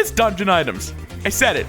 Bonus dungeon items. I said it.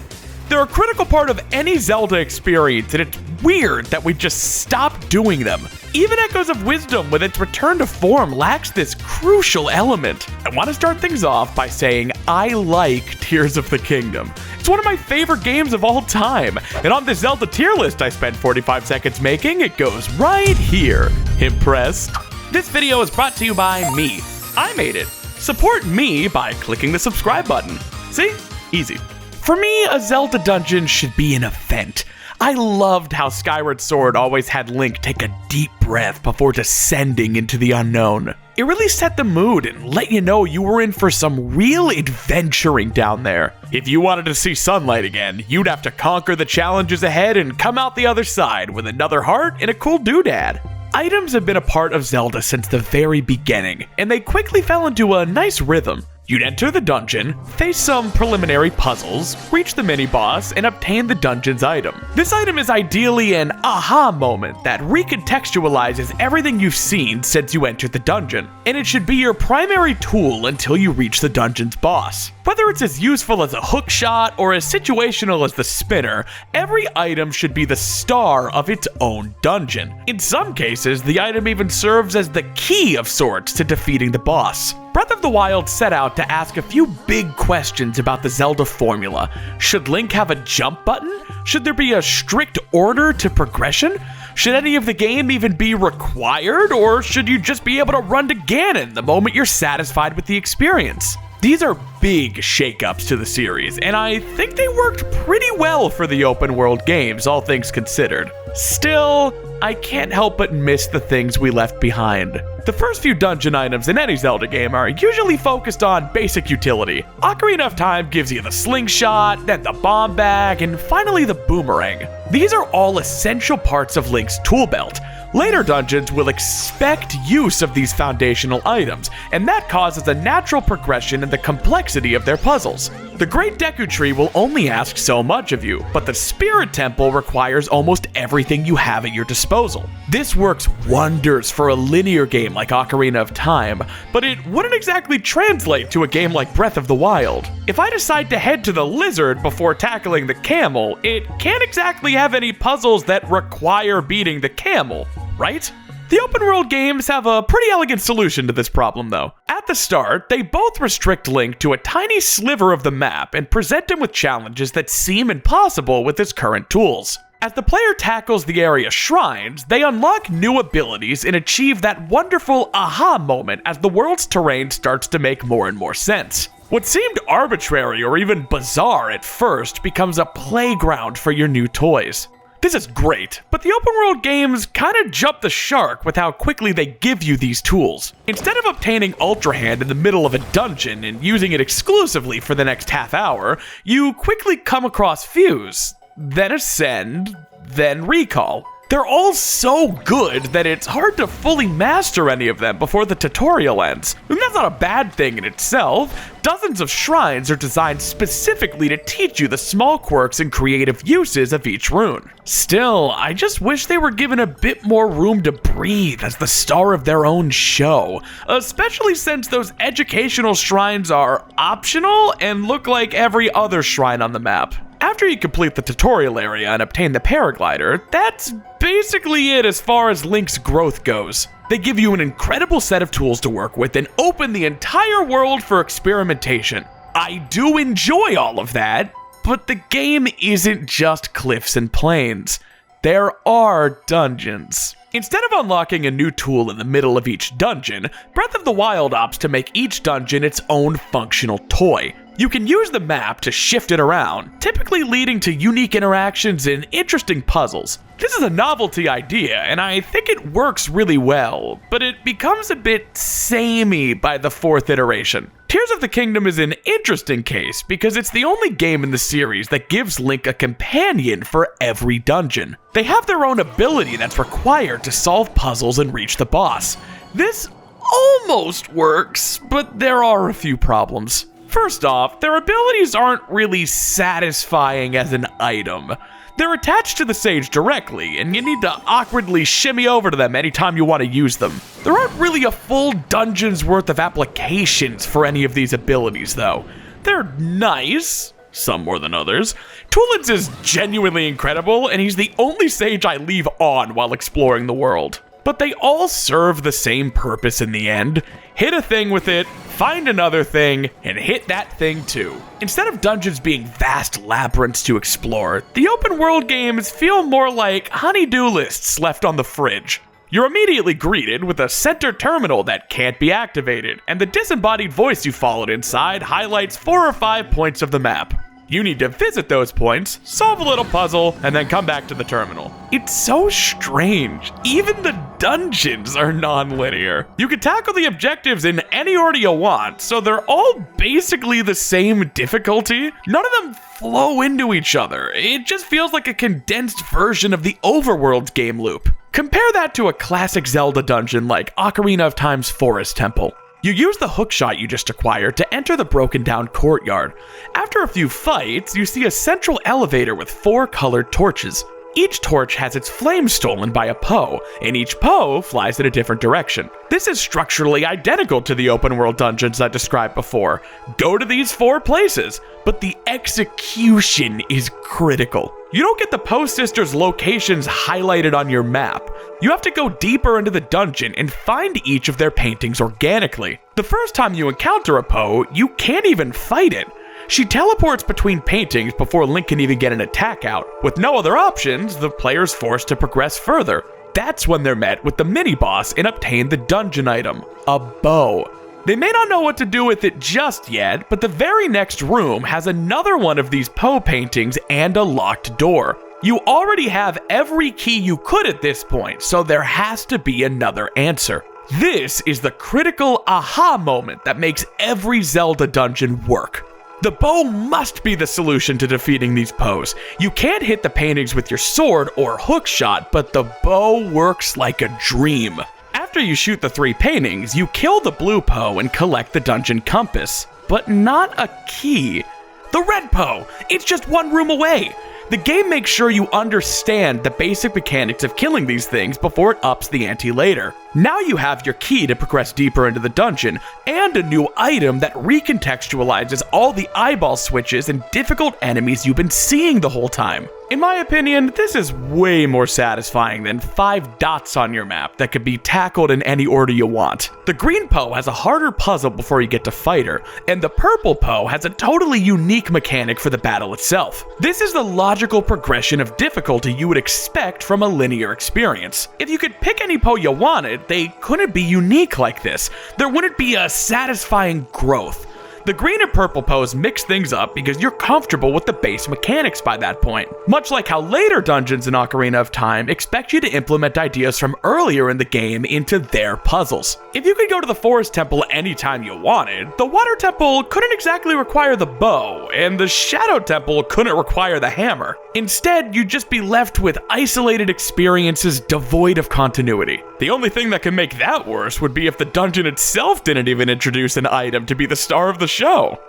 They're a critical part of any Zelda experience, and it's weird that we just stopped doing them. Even Echoes of Wisdom, with its return to form, lacks this crucial element. I want to start things off by saying I like Tears of the Kingdom. It's one of my favorite games of all time, and on this Zelda tier list I spent 45 seconds making, it goes right here. Impressed? This video is brought to you by me. I made it. Support me by clicking the subscribe button. See? Easy. For me, a Zelda dungeon should be an event. I loved how Skyward Sword always had Link take a deep breath before descending into the unknown. It really set the mood and let you know you were in for some real adventuring down there. If you wanted to see sunlight again, you'd have to conquer the challenges ahead and come out the other side with another heart and a cool doodad. Items have been a part of Zelda since the very beginning, and they quickly fell into a nice rhythm. You'd enter the dungeon, face some preliminary puzzles, reach the mini-boss, and obtain the dungeon's item. This item is ideally an aha moment that recontextualizes everything you've seen since you entered the dungeon, and it should be your primary tool until you reach the dungeon's boss. Whether it's as useful as a hook shot or as situational as the spinner, every item should be the star of its own dungeon. In some cases, the item even serves as the key of sorts to defeating the boss. Breath of the Wild set out to ask a few big questions about the Zelda formula. Should Link have a jump button? Should there be a strict order to progression? Should any of the game even be required, or should you just be able to run to Ganon the moment you're satisfied with the experience? These are big shakeups to the series, and I think they worked pretty well for the open world games, all things considered. Still, I can't help but miss the things we left behind. The first few dungeon items in any Zelda game are usually focused on basic utility. Ocarina of Time gives you the slingshot, then the bomb bag, and finally the boomerang. These are all essential parts of Link's tool belt. Later dungeons will expect use of these foundational items, and that causes a natural progression in the complexity of their puzzles. The Great Deku Tree will only ask so much of you, but the Spirit Temple requires almost everything you have at your disposal. This works wonders for a linear game like Ocarina of Time, but it wouldn't exactly translate to a game like Breath of the Wild. If I decide to head to the lizard before tackling the camel, it can't exactly have any puzzles that require beating the camel, right? The open world games have a pretty elegant solution to this problem though. At the start, they both restrict Link to a tiny sliver of the map and present him with challenges that seem impossible with his current tools. As the player tackles the area shrines, they unlock new abilities and achieve that wonderful aha moment as the world's terrain starts to make more and more sense. What seemed arbitrary or even bizarre at first becomes a playground for your new toys. This is great, but the open world games kinda jump the shark with how quickly they give you these tools. Instead of obtaining Ultra Hand in the middle of a dungeon and using it exclusively for the next half hour, you quickly come across Fuse, then Ascend, then Recall. They're all so good that it's hard to fully master any of them before the tutorial ends. And that's not a bad thing in itself. Dozens of shrines are designed specifically to teach you the small quirks and creative uses of each rune. Still, I just wish they were given a bit more room to breathe as the star of their own show, especially since those educational shrines are optional and look like every other shrine on the map. After you complete the tutorial area and obtain the paraglider, that's basically it as far as Link's growth goes. They give you an incredible set of tools to work with and open the entire world for experimentation. I do enjoy all of that, but the game isn't just cliffs and plains. There are dungeons. Instead of unlocking a new tool in the middle of each dungeon, Breath of the Wild opts to make each dungeon its own functional toy. You can use the map to shift it around, typically leading to unique interactions and interesting puzzles. This is a novelty idea, and I think it works really well, but it becomes a bit samey by the fourth iteration. Tears of the Kingdom is an interesting case because it's the only game in the series that gives Link a companion for every dungeon. They have their own ability that's required to solve puzzles and reach the boss. This almost works, but there are a few problems. First off, their abilities aren't really satisfying as an item. They're attached to the sage directly, and you need to awkwardly shimmy over to them anytime you want to use them. There aren't really a full dungeon's worth of applications for any of these abilities, though. they're nice. Some more than others. Toolens is genuinely incredible, and he's the only sage I leave on while exploring the world. But they all serve the same purpose in the end. Hit a thing with it, find another thing, and hit that thing too. Instead of dungeons being vast labyrinths to explore, the open world games feel more like honey-do lists left on the fridge. You're immediately greeted with a center terminal that can't be activated, and the disembodied voice you followed inside highlights 4 or 5 points of the map. You need to visit those points, solve a little puzzle, and then come back to the terminal. It's so strange. Even the dungeons are non-linear. You can tackle the objectives in any order you want, so they're all basically the same difficulty. None of them flow into each other. It just feels like a condensed version of the overworld game loop. Compare that to a classic Zelda dungeon like Ocarina of Time's Forest Temple. You use the hookshot you just acquired to enter the broken down courtyard. After a few fights, you see a central elevator with 4 colored torches. Each torch has its flame stolen by a Poe, and each Poe flies in a different direction. This is structurally identical to the open world dungeons I described before. Go to these 4 places, but the execution is critical. You don't get the Poe sisters' locations highlighted on your map. You have to go deeper into the dungeon and find each of their paintings organically. The first time you encounter a Poe, you can't even fight it. She teleports between paintings before Link can even get an attack out. With no other options, the player's forced to progress further. That's when they're met with the mini-boss and obtain the dungeon item, a bow. They may not know what to do with it just yet, but the very next room has another one of these Poe paintings and a locked door. You already have every key you could at this point, so there has to be another answer. This is the critical aha moment that makes every Zelda dungeon work. The bow must be the solution to defeating these Poes. You can't hit the paintings with your sword or hookshot, but the bow works like a dream. After you shoot the 3 paintings, you kill the blue Poe and collect the dungeon compass, but not a key. The red Poe, it's just 1 room away. The game makes sure you understand the basic mechanics of killing these things before it ups the ante later. Now you have your key to progress deeper into the dungeon, and a new item that recontextualizes all the eyeball switches and difficult enemies you've been seeing the whole time. In my opinion, this is way more satisfying than 5 dots on your map that can be tackled in any order you want. The green Poe has a harder puzzle before you get to fight her, and the purple Poe has a totally unique mechanic for the battle itself. This is the logical progression of difficulty you would expect from a linear experience. If you could pick any Poe you wanted, they couldn't be unique like this. There wouldn't be a satisfying growth. The green and purple Poes mix things up because you're comfortable with the base mechanics by that point. Much like how later dungeons in Ocarina of Time expect you to implement ideas from earlier in the game into their puzzles. If you could go to the Forest Temple anytime you wanted, the Water Temple couldn't exactly require the bow, and the Shadow Temple couldn't require the hammer. Instead, you'd just be left with isolated experiences devoid of continuity. The only thing that can make that worse would be if the dungeon itself didn't even introduce an item to be the star of the show.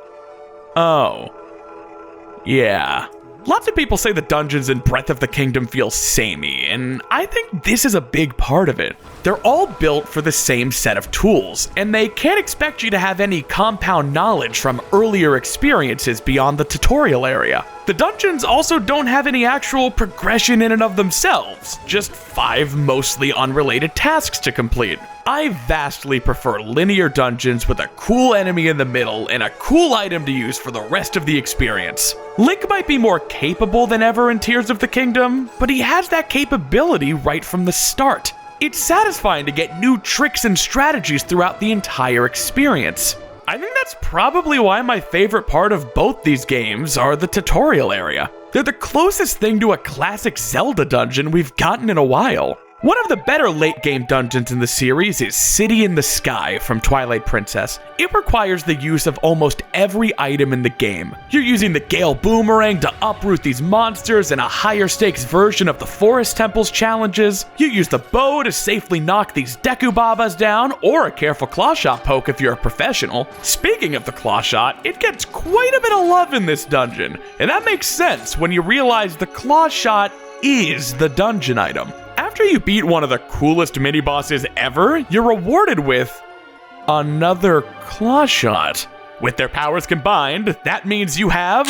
Oh. Yeah. Lots of people say the dungeons in Breath of the Kingdom feel samey, and I think this is a big part of it. They're all built for the same set of tools, and they can't expect you to have any compound knowledge from earlier experiences beyond the tutorial area. The dungeons also don't have any actual progression in and of themselves, just 5 mostly unrelated tasks to complete. I vastly prefer linear dungeons with a cool enemy in the middle and a cool item to use for the rest of the experience. Link might be more capable than ever in Tears of the Kingdom, but he has that capability right from the start. It's satisfying to get new tricks and strategies throughout the entire experience. I think that's probably why my favorite part of both these games are the tutorial area. They're the closest thing to a classic Zelda dungeon we've gotten in a while. One of the better late-game dungeons in the series is City in the Sky from Twilight Princess. It requires the use of almost every item in the game. You're using the Gale Boomerang to uproot these monsters in a higher-stakes version of the Forest Temple's challenges. You use the bow to safely knock these Deku Babas down, or a careful clawshot poke if you're a professional. Speaking of the clawshot, it gets quite a bit of love in this dungeon, and that makes sense when you realize the clawshot is the dungeon item. After you beat one of the coolest mini-bosses ever, you're rewarded with another clawshot. With their powers combined, that means you have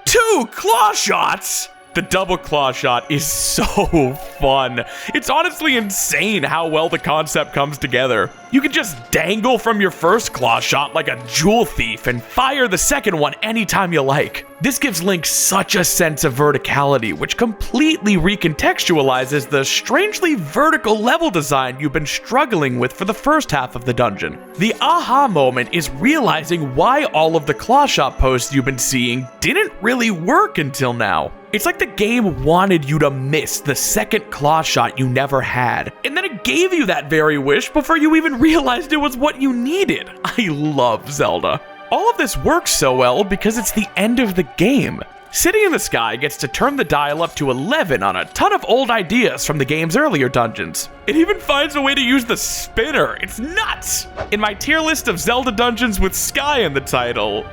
2 claw shots! The double claw shot is so fun. It's honestly insane how well the concept comes together. You can just dangle from your first claw shot like a jewel thief and fire the second one anytime you like. This gives Link such a sense of verticality, which completely recontextualizes the strangely vertical level design you've been struggling with for the first half of the dungeon. The aha moment is realizing why all of the claw shot posts you've been seeing didn't really work until now. It's like the game wanted you to miss the second claw shot you never had, and then it gave you that very wish before you even realized it was what you needed. I love Zelda. All of this works so well because it's the end of the game. City in the Sky gets to turn the dial up to 11 on a ton of old ideas from the game's earlier dungeons. It even finds a way to use the spinner. It's nuts! In my tier list of Zelda dungeons with Sky in the title,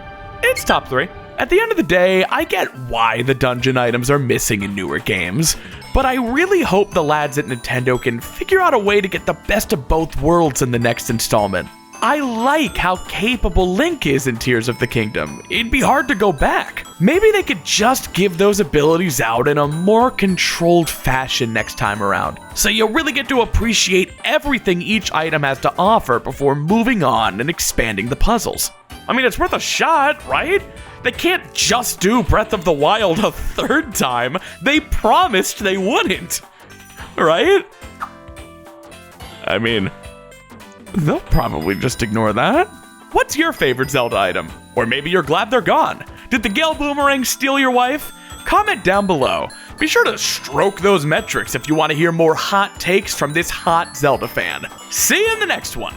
it's top 3. At the end of the day, I get why the dungeon items are missing in newer games, but I really hope the lads at Nintendo can figure out a way to get the best of both worlds in the next installment. I like how capable Link is in Tears of the Kingdom. It'd be hard to go back. Maybe they could just give those abilities out in a more controlled fashion next time around, so you really get to appreciate everything each item has to offer before moving on and expanding the puzzles. I mean, it's worth a shot, right? They can't just do Breath of the Wild a 3rd time. They promised they wouldn't, right? I mean, they'll probably just ignore that. What's your favorite Zelda item? Or maybe you're glad they're gone. Did the Gale Boomerang steal your wife? Comment down below. Be sure to stroke those metrics if you want to hear more hot takes from this hot Zelda fan. See you in the next one.